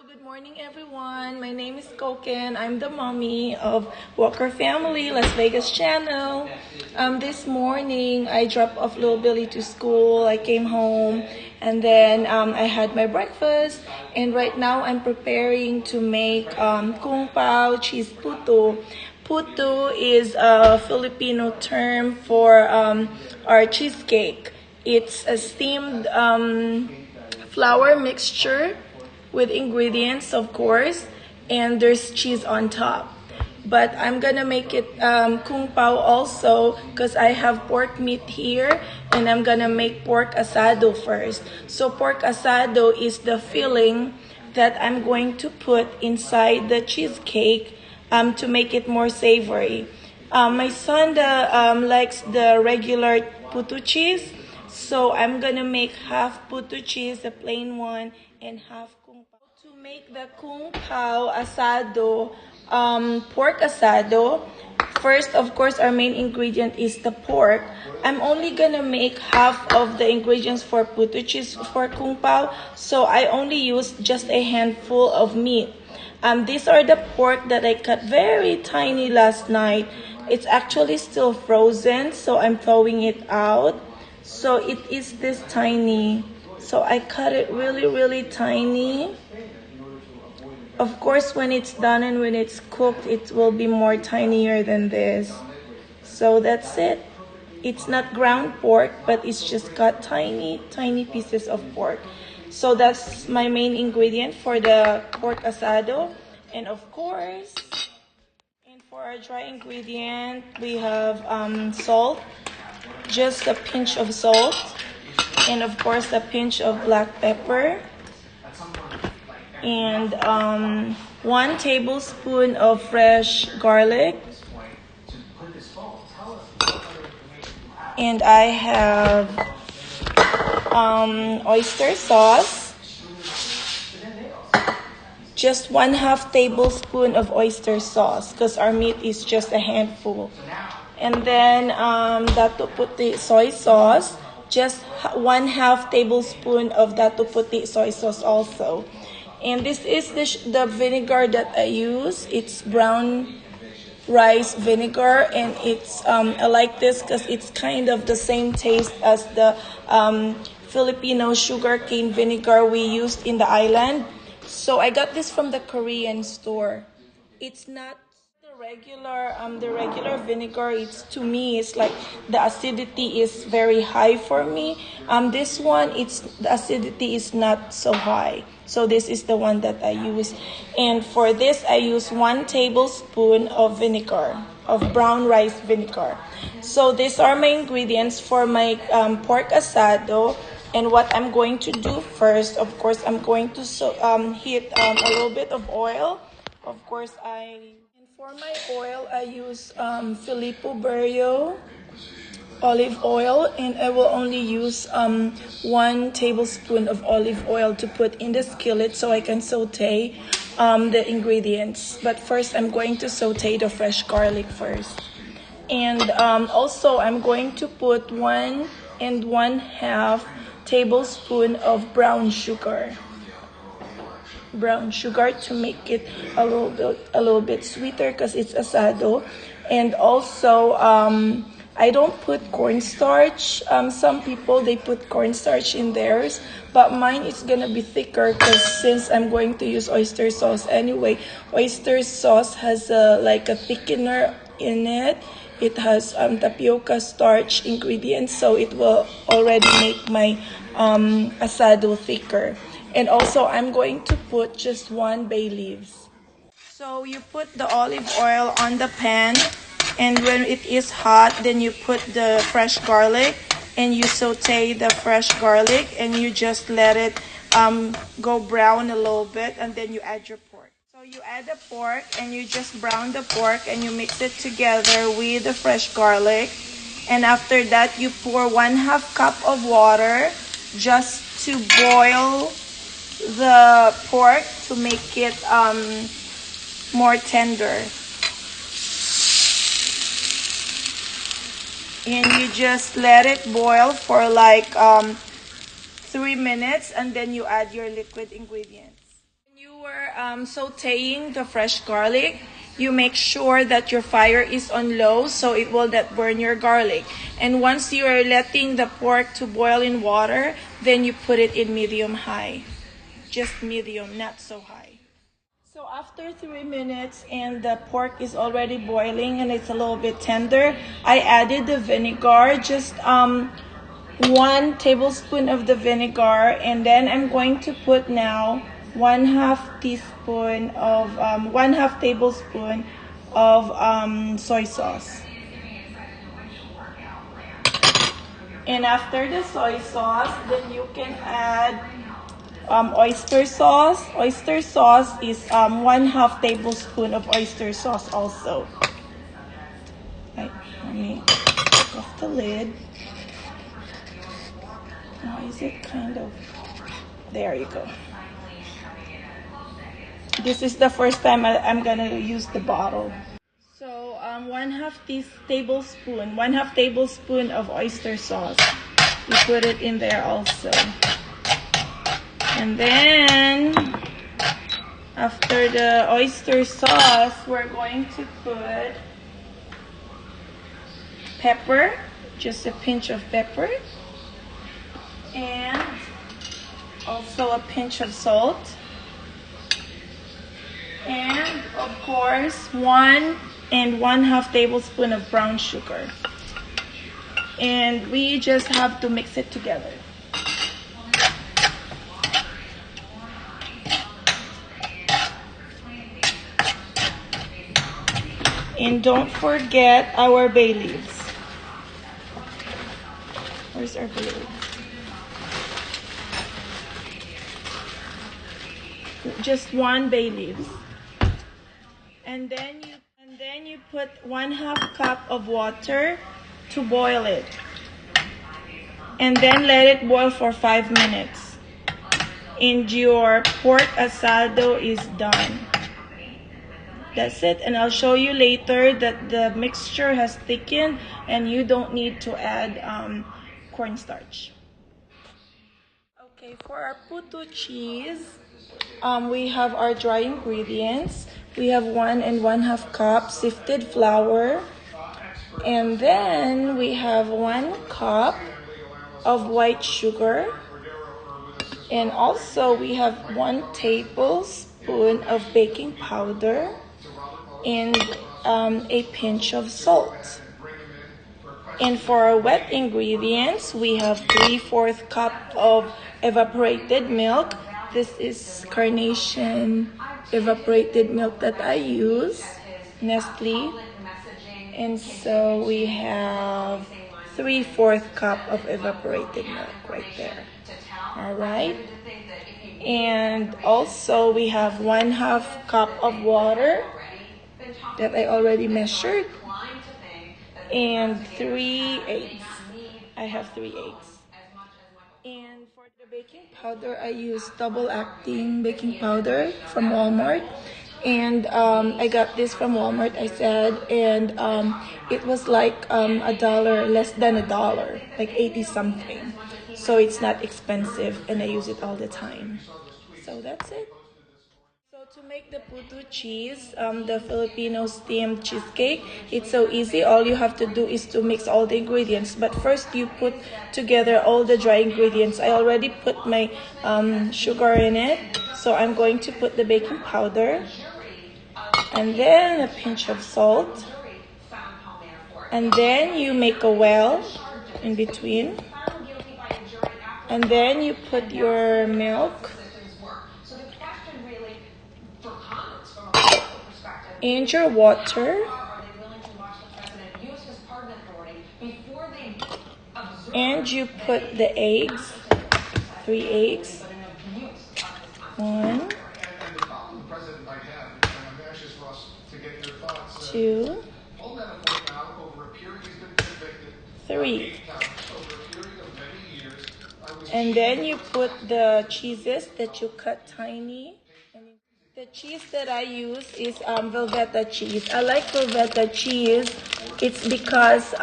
Good morning everyone. My name is Koken. I'm the mommy of Walker Family Las Vegas channel. This morning I dropped off little Billy to school. I came home and then I had my breakfast, and right now I'm preparing to make Kung Pao cheese puto. Puto is a Filipino term for our cheesecake. It's a steamed flour mixture with ingredients, of course, and there's cheese on top. But I'm gonna make it kung pao also because I have pork meat here, and I'm gonna make pork asado first. So pork asado is the filling that I'm going to put inside the cheesecake to make it more savory. My son likes the regular Puto Cheese, so I'm gonna make half Puto Cheese, the plain one, and half kung pao. To make the kung pao asado, pork asado, first, of course, our main ingredient is the pork. I'm only gonna make half of the ingredients for Puto Cheese for kung pao, so I only use just a handful of meat. These are the pork that I cut very tiny last night. It's actually still frozen, so I'm throwing it out. So it is this tiny. So I cut it really tiny. Of course, when it's done and when it's cooked, it will be more tinier than this. So that's it. It's not ground pork, but it's just cut tiny pieces of pork. So that's my main ingredient for the pork asado. And of course, and for our dry ingredient, we have salt, just a pinch of salt, and of course a pinch of black pepper, and 1 tablespoon of fresh garlic, and I have oyster sauce, just 1/2 tablespoon of oyster sauce because our meat is just a handful. And then dato puti soy sauce, just 1/2 tablespoon of dato puti soy sauce also. And this is the vinegar that I use. It's brown rice vinegar, and it's I like this because it's kind of the same taste as the Filipino sugarcane vinegar we used in the island. So I got this from the Korean store. It's not the regular vinegar. It's, to me, it's like the acidity is very high for me. This one, the acidity is not so high. So this is the one that I use. And for this, I use 1 tablespoon of vinegar, of brown rice vinegar. So these are my ingredients for my pork asado. And what I'm going to do first, of course, I'm going to heat a little bit of oil. Of course, for my oil, I use Filippo Berrio olive oil, and I will only use 1 tablespoon of olive oil to put in the skillet so I can saute the ingredients. But first, I'm going to saute the fresh garlic first. And also, I'm going to put 1 1/2 tablespoon of brown sugar to make it a little bit sweeter because it's asado. And also I don't put cornstarch. Some people, they put cornstarch in theirs, but mine is gonna be thicker because since I'm going to use oyster sauce anyway, oyster sauce has like a thickener in it. It has tapioca starch ingredients, so it will already make my asado thicker. And also, I'm going to put just 1 bay leaves. So you put the olive oil on the pan, and when it is hot, then you put the fresh garlic, and you saute the fresh garlic, and you just let it go brown a little bit, and then you add your pork. So you add the pork, and you just brown the pork, and you mix it together with the fresh garlic. And after that, you pour 1/2 cup of water just to boil the pork to make it more tender. And you just let it boil for like 3 minutes, and then you add your liquid ingredients. When you were sauteing the fresh garlic, you make sure that your fire is on low so it will not burn your garlic. And once you are letting the pork to boil in water, then you put it in medium-high. Just medium, not so high. So after 3 minutes and the pork is already boiling and it's a little bit tender, I added the vinegar, just 1 tablespoon of the vinegar, and then I'm going to put now 1/2 teaspoon of 1/2 tablespoon of soy sauce. And after the soy sauce, then you can add oyster sauce. Oyster sauce is 1/2 tablespoon of oyster sauce also. Right, let me take off the lid. Why is it kind of, there you go. This is the first time I'm gonna use the bottle. So 1/2 tablespoon of oyster sauce. You put it in there also. And then after the oyster sauce, we're going to put pepper, just a pinch of pepper, and also a pinch of salt, and of course 1 1/2 tablespoon of brown sugar. And we just have to mix it together. And don't forget our bay leaves. Where's our bay leaves? Just 1 bay leaves. And then you put 1/2 cup of water to boil it. And then let it boil for 5 minutes. And your pork asado is done. That's it, and I'll show you later that the mixture has thickened and you don't need to add cornstarch. Okay, for our Puto cheese, we have our dry ingredients. We have 1 1/2 cup sifted flour, and then we have 1 cup of white sugar, and also we have 1 tablespoon of baking powder, and a pinch of salt. And for our wet ingredients, we have 3/4 cup of evaporated milk. This is Carnation evaporated milk that I use, Nestle. And so we have 3/4 cup of evaporated milk right there. All right. And also we have 1/2 cup of water that I already measured, and 3 eggs. I have 3 eggs. And for the baking powder, I use double acting baking powder from Walmart, and I got this from Walmart, I said, and it was like $1, less than $1, like 80 something. So it's not expensive, and I use it all the time. So that's it. So to make the Puto cheese, the Filipino steamed cheesecake, it's so easy. All you have to do is to mix all the ingredients. But first you put together all the dry ingredients. I already put my sugar in it. So I'm going to put the baking powder, and then a pinch of salt. And then you make a well in between. And then you put your milk and your water, and you put the eggs, 3 eggs, 1, 2, 3. And then you put the cheeses that you cut tiny. The cheese that I use is Velveeta cheese. I like Velveeta cheese. It's because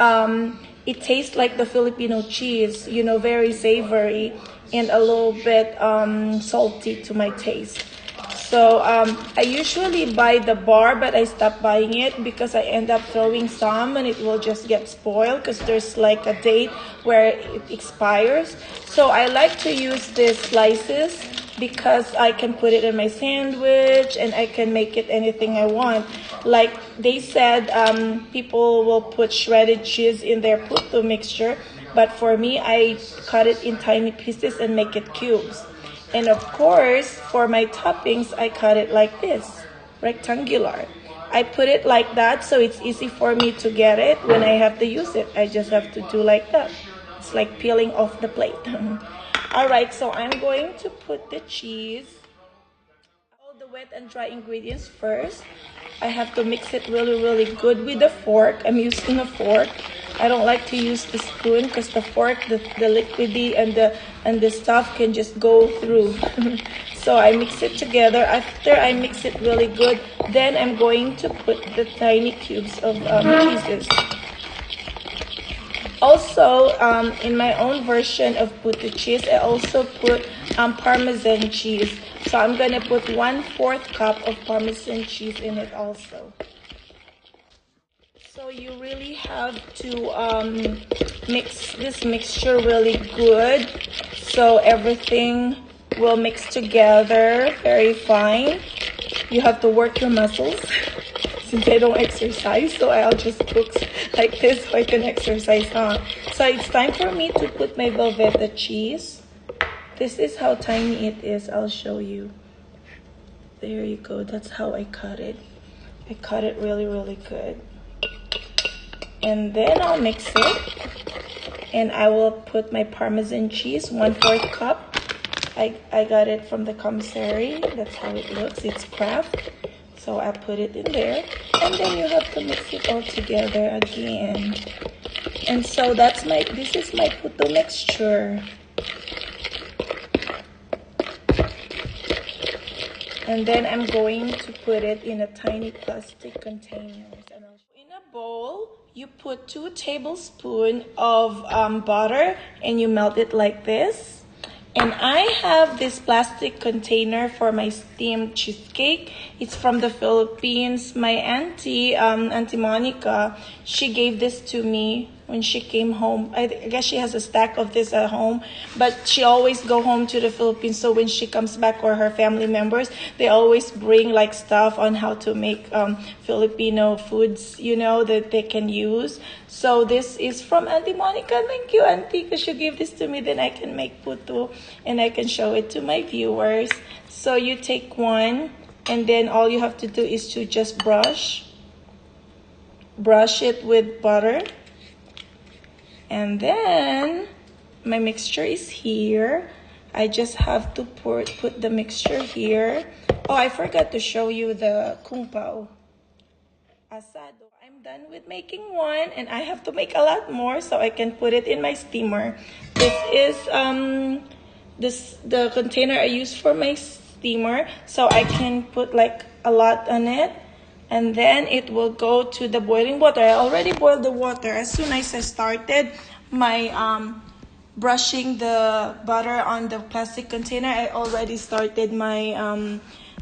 it tastes like the Filipino cheese, you know, very savory and a little bit salty to my taste. So I usually buy the bar, but I stopped buying it because I end up throwing some and it will just get spoiled because there's like a date where it expires. So I like to use these slices because I can put it in my sandwich and I can make it anything I want. Like they said, people will put shredded cheese in their puto mixture, but for me, I cut it in tiny pieces and make it cubes. And of course, for my toppings, I cut it like this, rectangular. I put it like that so it's easy for me to get it when I have to use it. I just have to do like that. It's like peeling off the plate. All right, so I'm going to put the cheese, all the wet and dry ingredients first. I have to mix it really good with a fork. I'm using a fork. I don't like to use the spoon because the fork, the liquidy and the stuff can just go through. So I mix it together. After I mix it really good, then I'm going to put the tiny cubes of cheeses. Also, in my own version of Puto Cheese, I also put Parmesan cheese. So I'm going to put 1/4 cup of Parmesan cheese in it also. So you really have to mix this mixture really good so everything will mix together very fine. You have to work your muscles. Since I don't exercise, so I'll just cook like this so I can exercise, huh? So it's time for me to put my Velveeta cheese. This is how tiny it is. I'll show you. There you go. That's how I cut it. I cut it really good. And then I'll mix it. And I will put my Parmesan cheese, 1/4 cup. I got it from the commissary. That's how it looks. It's Kraft. So I put it in there, and then you have to mix it all together again. And so this is my puto mixture. And then I'm going to put it in a tiny plastic container. In a bowl, you put 2 tablespoons of butter and you melt it like this. And I have this plastic container for my steamed cheesecake. It's from the Philippines. My auntie, Auntie Monica, she gave this to me when she came home. I guess she has a stack of this at home, but she always go home to the Philippines. So when she comes back, or her family members, they always bring like stuff on how to make Filipino foods, you know, that they can use. So this is from Auntie Monica. Thank you, Auntie, because you gave this to me. Then I can make puto and I can show it to my viewers. So you take one, and then all you have to do is to just brush it with butter. And then my mixture is here. I just have to put the mixture here. Oh, I forgot to show you the Kung Pao asado. I'm done with making one, and I have to make a lot more so I can put it in my steamer. This is the container I use for my steamer, so I can put like a lot on it. And then it will go to the boiling water. I already boiled the water. As soon as I started my brushing the butter on the plastic container, I already started my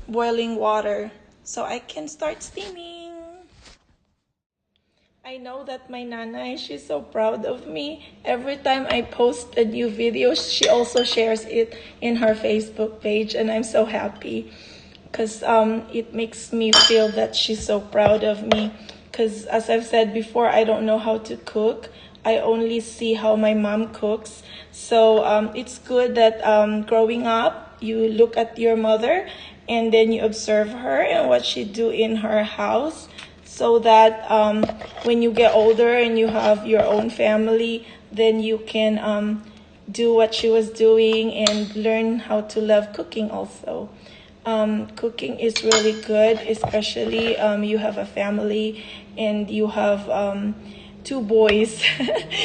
boiling water. So I can start steaming. I know that my nanay, she's so proud of me. Every time I post a new video, she also shares it in her Facebook page. And I'm so happy, because it makes me feel that she's so proud of me. Because as I've said before, I don't know how to cook. I only see how my mom cooks. So it's good that growing up, you look at your mother and then you observe her and what she do in her house, so that when you get older and you have your own family, then you can do what she was doing and learn how to love cooking also. Cooking is really good, especially you have a family and you have 2 boys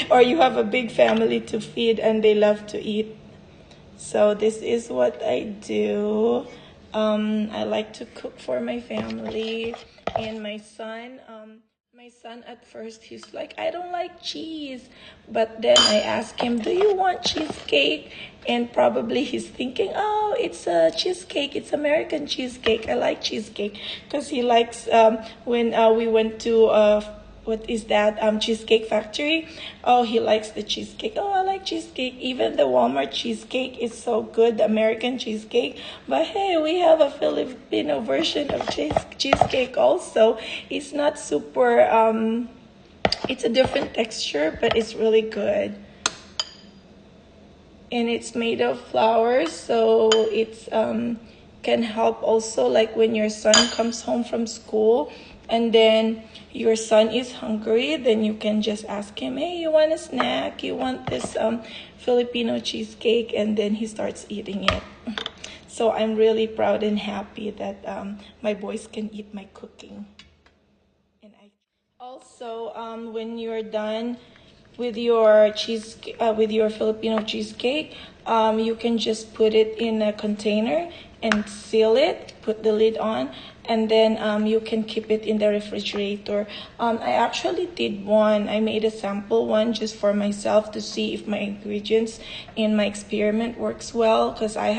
or you have a big family to feed and they love to eat. So this is what I do. I like to cook for my family and my son. My son at first, he's like, I don't like cheese. But then I asked him, do you want cheesecake? And probably he's thinking, oh, it's a cheesecake. It's American cheesecake. I like cheesecake. Because he likes, when we went to what is that cheesecake factory. Oh, he likes the cheesecake. Oh, I like cheesecake. Even the Walmart cheesecake is so good, the American cheesecake. But hey, we have a Filipino version of cheesecake also. It's not super it's a different texture, but it's really good. And it's made of flour, so it's can help also, like when your son comes home from school and then your son is hungry, then you can just ask him, hey, you want a snack? You want this Filipino cheesecake? And then he starts eating it. So I'm really proud and happy that my boys can eat my cooking. And I also, when you're done with your with your Filipino cheesecake, you can just put it in a container and seal it, put the lid on, and then you can keep it in the refrigerator. I actually did one. I made a sample one just for myself to see if my ingredients in my experiment works well, because I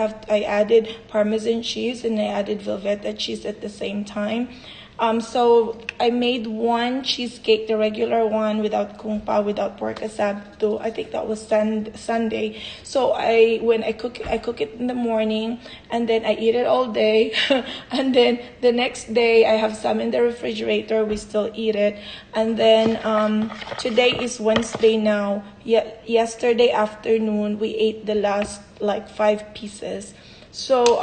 added Parmesan cheese and I added Velveeta cheese at the same time. So I made one cheesecake, the regular one, without kung pao, without pork asado. I think that was Sunday. So when I cook it in the morning, and then I eat it all day, and then the next day I have some in the refrigerator. We still eat it, and then today is Wednesday now. Yesterday afternoon we ate the last like 5 pieces. So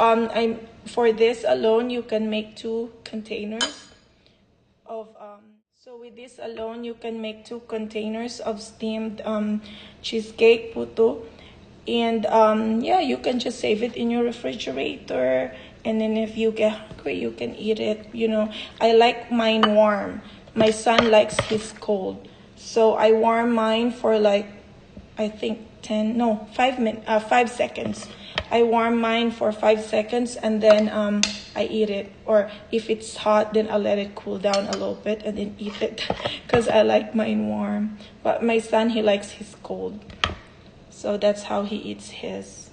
for this alone, you can make 2 containers of so with this alone you can make 2 containers of steamed cheesecake puto. And yeah, you can just save it in your refrigerator, and then if you get hungry you can eat it. I like mine warm. My son likes his cold, so I warm mine for like, I think 5 seconds. I warm mine for 5 seconds, and then I eat it. Or if it's hot, then I'll let it cool down a little bit and then eat it, because I like mine warm. But my son, he likes his cold, so that's how he eats his.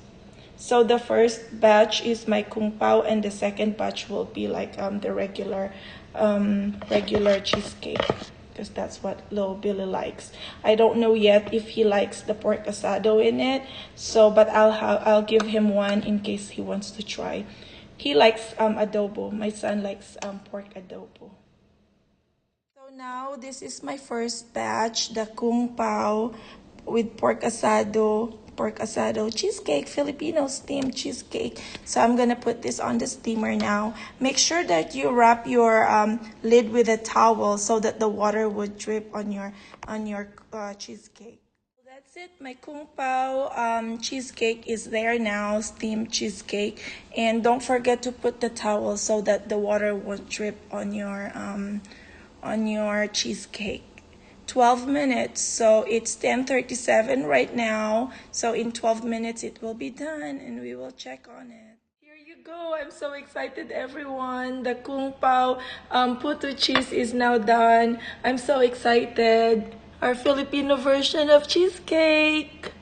So the first batch is my kung pao, and the second batch will be like the regular cheesecake, because that's what little Billy likes. I don't know yet if he likes the pork asado in it, but I'll give him one in case he wants to try. He likes adobo. My son likes pork adobo. So now this is my first batch, the kung pao with pork asado cheesecake, Filipino steamed cheesecake. So I'm gonna put this on the steamer now. Make sure that you wrap your lid with a towel so that the water would drip on your cheesecake. That's it. My kung pao cheesecake is there now, steamed cheesecake. And don't forget to put the towel so that the water won't drip on your cheesecake. 12 minutes, so it's 10:37 right now. So in 12 minutes it will be done, and we will check on it. Here you go. I'm so excited, everyone. The kung pao puto cheese is now done. I'm so excited. Our Filipino version of cheesecake.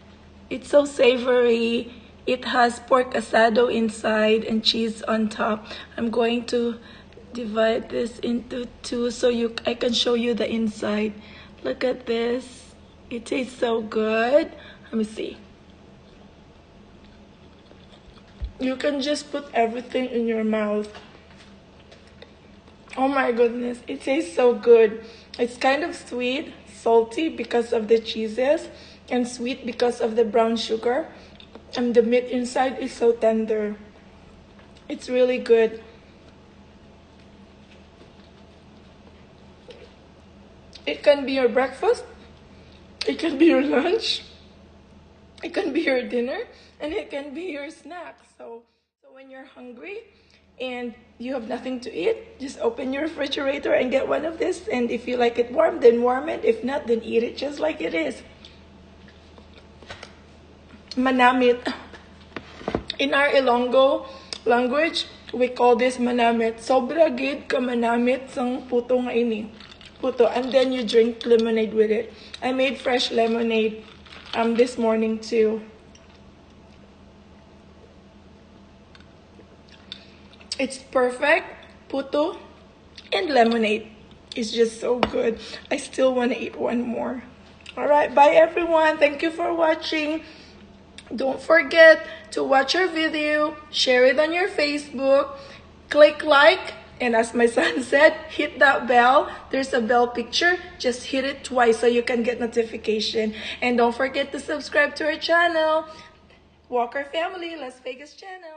It's so savory. It has pork asado inside and cheese on top. I'm going to divide this into 2 so I can show you the inside. Look at this. It tastes so good. Let me see. You can just put everything in your mouth. Oh my goodness, it tastes so good. It's kind of sweet, salty because of the cheeses, and sweet because of the brown sugar. And the meat inside is so tender. It's really good. It can be your breakfast, it can be your lunch, it can be your dinner, and it can be your snack. So when you're hungry and you have nothing to eat, just open your refrigerator and get one of this. And if you like it warm, then warm it. If not, then eat it just like it is. Manamit. In our Ilonggo language, we call this manamit. Sobra gid ka manamit sang puto nga ini. puto, and then you drink lemonade with it. I made fresh lemonade this morning too. It's perfect. Puto and lemonade is just so good. I still want to eat one more. All right, bye everyone. Thank you for watching. Don't forget to watch our video, share it on your Facebook, click like, and as my son said, hit that bell. There's a bell picture. Just hit it twice so you can get notification. And don't forget to subscribe to our channel, Walker Family Las Vegas channel.